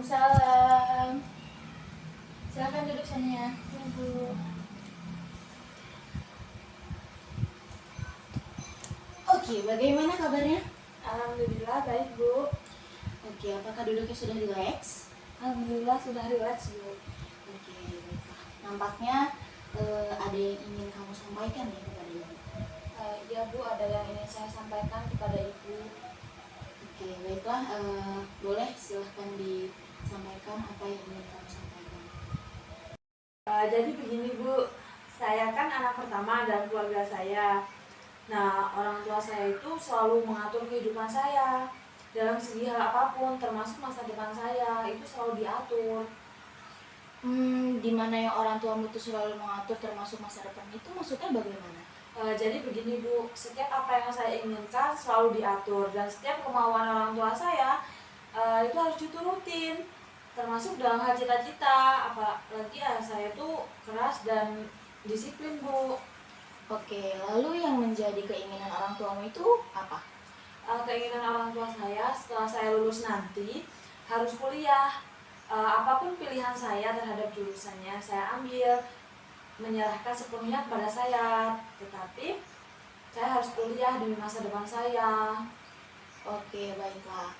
Waalaikumsalam. Silakan duduk Sonia. Tunggu. Oke, bagaimana kabarnya? Alhamdulillah baik Bu. Oke, apakah duduknya sudah rileks? Alhamdulillah sudah rileks Bu. Oke, baiklah. Nampaknya ada yang ingin kamu sampaikan ya kepada ibu. Ya Bu, ada yang ingin saya sampaikan kepada Ibu. Oke, baiklah. Boleh silahkan disampaikan apa yang ingin kamu sampaikan. Jadi begini Bu, saya kan anak pertama dalam keluarga saya. Nah, orang tua saya itu selalu mengatur kehidupan saya dalam segi hal apapun, termasuk masa depan saya itu selalu diatur. Di mana yang orang tuamu itu selalu mengatur termasuk masa depan itu maksudnya bagaimana? Jadi begini Bu, setiap apa yang saya inginkan selalu diatur dan setiap kemauan orang tua saya itu harus diturutin, termasuk dalam hal cita-cita. Apalagi ya saya tuh keras dan disiplin Bu. Oke, lalu yang menjadi keinginan orang tuamu itu apa? Keinginan orang tua saya setelah saya lulus nanti harus kuliah. Apapun pilihan saya terhadap jurusannya saya ambil, menyerahkan sepenuhnya kepada saya, tetapi saya harus kuliah demi masa depan saya. Oke, baiklah.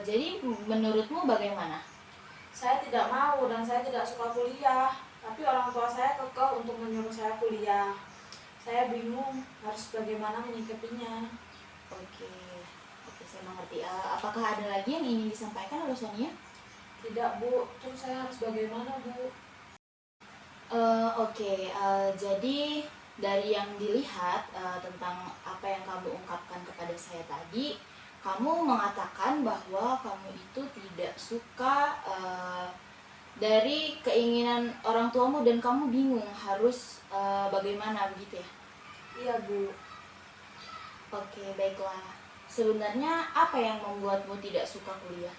Jadi menurutmu bagaimana? Saya tidak mau dan saya tidak suka kuliah, tapi orang tua saya kekeh untuk menyuruh saya kuliah. Saya bingung harus bagaimana menyikapinya. Oke, oke, saya mengerti. Apakah ada lagi yang ingin disampaikan oleh Sonia? Tidak Bu, terus saya harus bagaimana Bu? Oke, jadi dari yang dilihat tentang apa yang kamu ungkapkan kepada saya tadi, kamu mengatakan bahwa kamu itu tidak suka dari keinginan orang tuamu dan kamu bingung harus bagaimana begitu ya? Iya Bu. Oke, baiklah. Sebenarnya apa yang membuatmu tidak suka kuliah?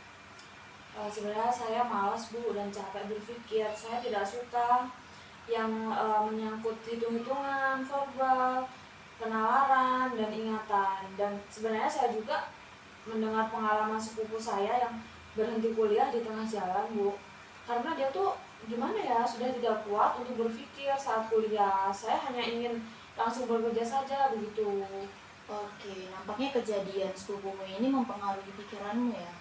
Sebenarnya saya malas Bu dan capek berpikir. Saya tidak suka yang menyangkut hitung-hitungan, verbal, penalaran, dan ingatan. Dan sebenarnya saya juga mendengar pengalaman sepupu saya yang berhenti kuliah di tengah jalan Bu. Karena dia tuh gimana ya, sudah tidak kuat untuk berpikir saat kuliah. Saya hanya ingin langsung bekerja saja begitu. Oke, nampaknya kejadian sepupumu ini mempengaruhi pikiranmu ya?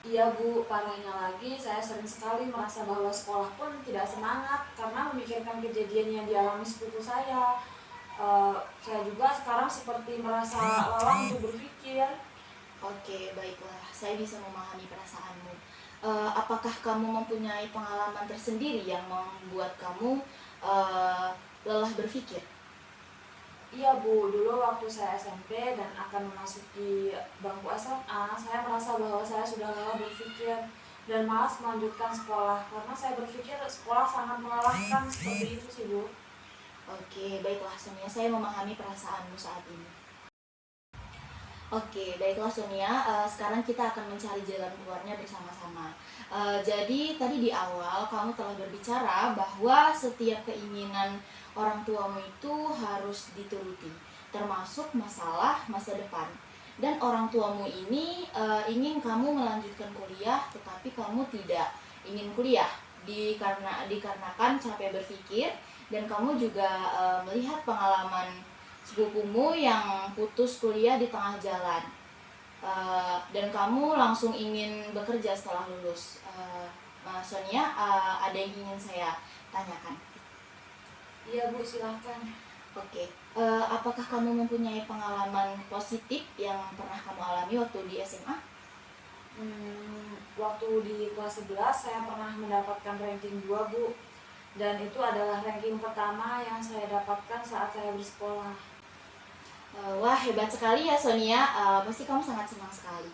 Iya Bu, parahnya lagi saya sering sekali merasa bahwa sekolah pun tidak semangat karena memikirkan kejadian yang dialami sepupu saya. Saya juga sekarang seperti merasa lelah untuk berpikir. Oke, baiklah. Saya bisa memahami perasaanmu. Apakah kamu mempunyai pengalaman tersendiri yang membuat kamu lelah berpikir? Iya Bu, dulu waktu saya SMP dan akan memasuki bangku SMA, saya merasa bahwa saya sudah lelah berpikir dan malas melanjutkan sekolah karena saya berpikir sekolah sangat melelahkan seperti itu sih Bu. Oke, baiklah Sonia, saya memahami perasaanmu saat ini. Oke, baiklah Sonia, sekarang kita akan mencari jalan keluarnya bersama-sama. Jadi tadi di awal kamu telah berbicara bahwa setiap keinginan orang tuamu itu harus dituruti, termasuk masalah masa depan. Dan orang tuamu ini ingin kamu melanjutkan kuliah, tetapi kamu tidak ingin kuliah dikarenakan capek berpikir dan kamu juga melihat pengalaman sepupumu yang putus kuliah di tengah jalan dan kamu langsung ingin bekerja setelah lulus. Sonia, ada yang ingin saya tanyakan. Iya Bu, silahkan. Oke, apakah kamu mempunyai pengalaman positif yang pernah kamu alami waktu di SMA? Waktu di kelas 11 saya pernah mendapatkan ranking 2 Bu, dan itu adalah ranking pertama yang saya dapatkan saat saya bersekolah. Wah, hebat sekali ya Sonia, pasti kamu sangat senang sekali.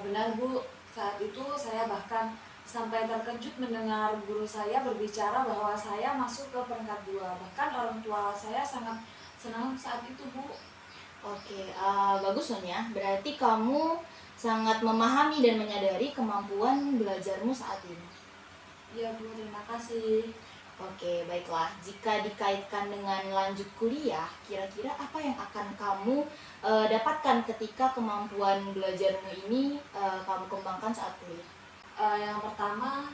Benar Bu, saat itu saya bahkan sampai terkejut mendengar guru saya berbicara bahwa saya masuk ke peringkat 2. Bahkan orang tua saya sangat senang saat itu Bu. Oke, bagus Sonia, berarti kamu sangat memahami dan menyadari kemampuan belajarmu saat ini. Iya Bu, terima kasih. Oke, baiklah. Jika dikaitkan dengan lanjut kuliah, kira-kira apa yang akan kamu dapatkan ketika kemampuan belajarmu ini kamu kembangkan saat kuliah? Yang pertama,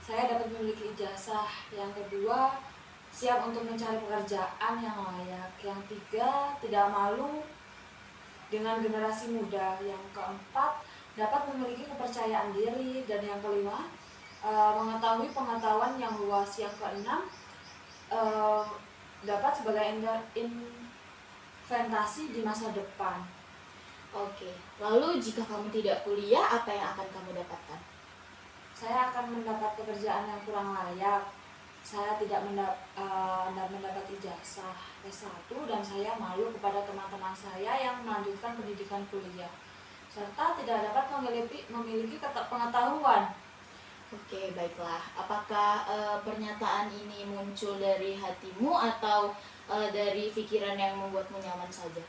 saya dapat memiliki ijazah. Yang kedua, siap untuk mencari pekerjaan yang layak. Yang tiga, tidak malu dengan generasi muda. Yang keempat, dapat memiliki kepercayaan diri. Dan yang kelima, mengetahui pengetahuan yang luas. Yang keenam, eh, dapat sebagai investasi di masa depan. Oke, lalu jika kamu tidak kuliah, apa yang akan kamu dapatkan? Saya akan mendapat pekerjaan yang kurang layak. Saya tidak mendapat ijazah S1 dan saya malu kepada teman-teman saya yang melanjutkan pendidikan kuliah. Serta tidak dapat memiliki pengetahuan. Oke, baiklah. Apakah pernyataan ini muncul dari hatimu atau dari pikiran yang membuatmu nyaman saja?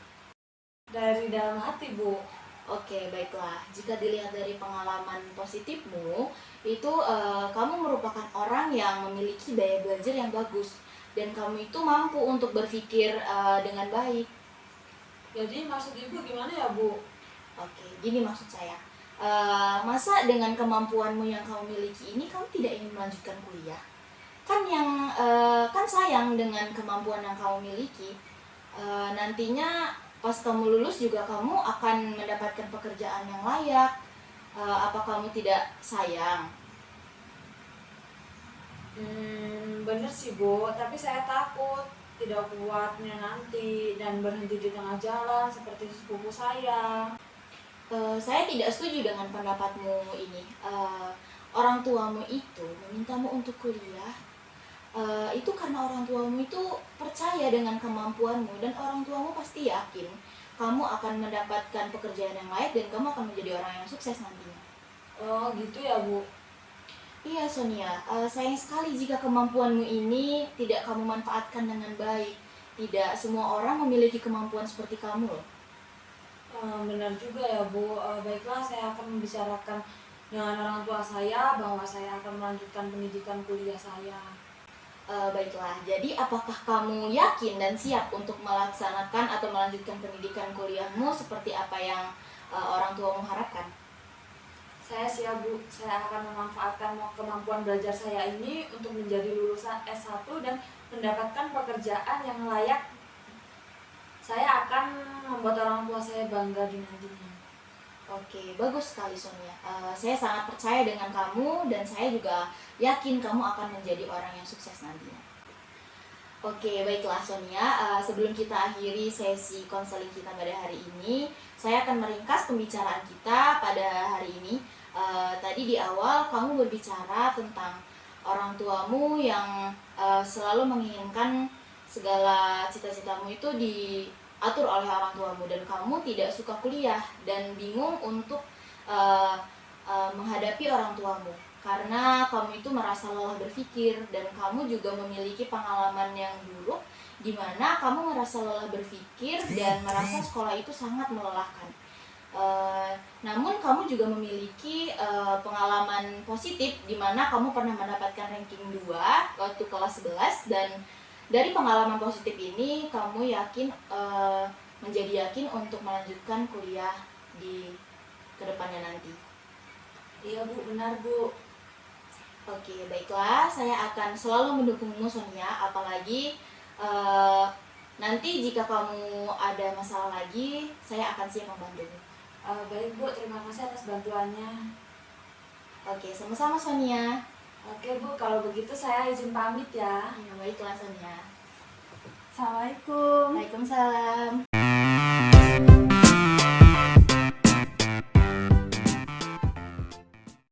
Dari dalam hati, Bu. Oke, baiklah. Jika dilihat dari pengalaman positifmu, itu kamu merupakan orang yang memiliki daya belajar yang bagus dan kamu itu mampu untuk berpikir dengan baik. Jadi maksud Ibu gimana ya, Bu? Oke, gini maksud saya. Masa dengan kemampuanmu yang kamu miliki ini kamu tidak ingin melanjutkan kuliah? Kan sayang dengan kemampuan yang kamu miliki. Nantinya pas kamu lulus juga kamu akan mendapatkan pekerjaan yang layak. Apa kamu tidak sayang? Bener sih, Bu, tapi saya takut tidak kuatnya nanti dan berhenti di tengah jalan seperti sepupu saya. Saya tidak setuju dengan pendapatmu ini. Orang tuamu itu memintamu untuk kuliah. Itu karena orang tuamu itu percaya dengan kemampuanmu dan orang tuamu pasti yakin kamu akan mendapatkan pekerjaan yang layak dan kamu akan menjadi orang yang sukses nantinya. Oh gitu ya, Bu. Iya Sonia, sayang sekali jika kemampuanmu ini tidak kamu manfaatkan dengan baik. Tidak semua orang memiliki kemampuan seperti kamu loh. Benar juga ya, Bu. Baiklah, saya akan membicarakan dengan orang tua saya bahwa saya akan melanjutkan pendidikan kuliah saya. Baiklah, jadi apakah kamu yakin dan siap untuk melaksanakan atau melanjutkan pendidikan kuliahmu seperti apa yang orang tuamu harapkan? Saya siap, Bu. Saya akan memanfaatkan kemampuan belajar saya ini untuk menjadi lulusan S1 dan mendapatkan pekerjaan yang layak. Saya akan membuat orang tua saya bangga di nantinya. Oke, bagus sekali Sonia. Saya sangat percaya dengan kamu dan saya juga yakin kamu akan menjadi orang yang sukses nantinya. Oke, baiklah Sonia. Sebelum kita akhiri sesi konseling kita pada hari ini, saya akan meringkas pembicaraan kita pada hari ini. Tadi di awal kamu berbicara tentang orang tuamu yang selalu menginginkan segala cita-citamu itu diatur oleh orang tuamu dan kamu tidak suka kuliah dan bingung untuk menghadapi orang tuamu karena kamu itu merasa lelah berpikir dan kamu juga memiliki pengalaman yang buruk di mana kamu merasa lelah berpikir dan merasa sekolah itu sangat melelahkan. Namun kamu juga memiliki pengalaman positif di mana kamu pernah mendapatkan ranking 2 waktu kelas 11 dan dari pengalaman positif ini kamu yakin menjadi yakin untuk melanjutkan kuliah di kedepannya nanti. Iya, Bu, benar, Bu. Oke, baiklah, saya akan selalu mendukungmu Sonia, apalagi nanti jika kamu ada masalah lagi, saya akan siap membantumu. Baik, Bu, terima kasih atas bantuannya. Oke, sama-sama Sonia. Oke, Bu, kalau begitu saya izin pamit ya. Ya, baiklah Sonia. Assalamualaikum. Waalaikumsalam.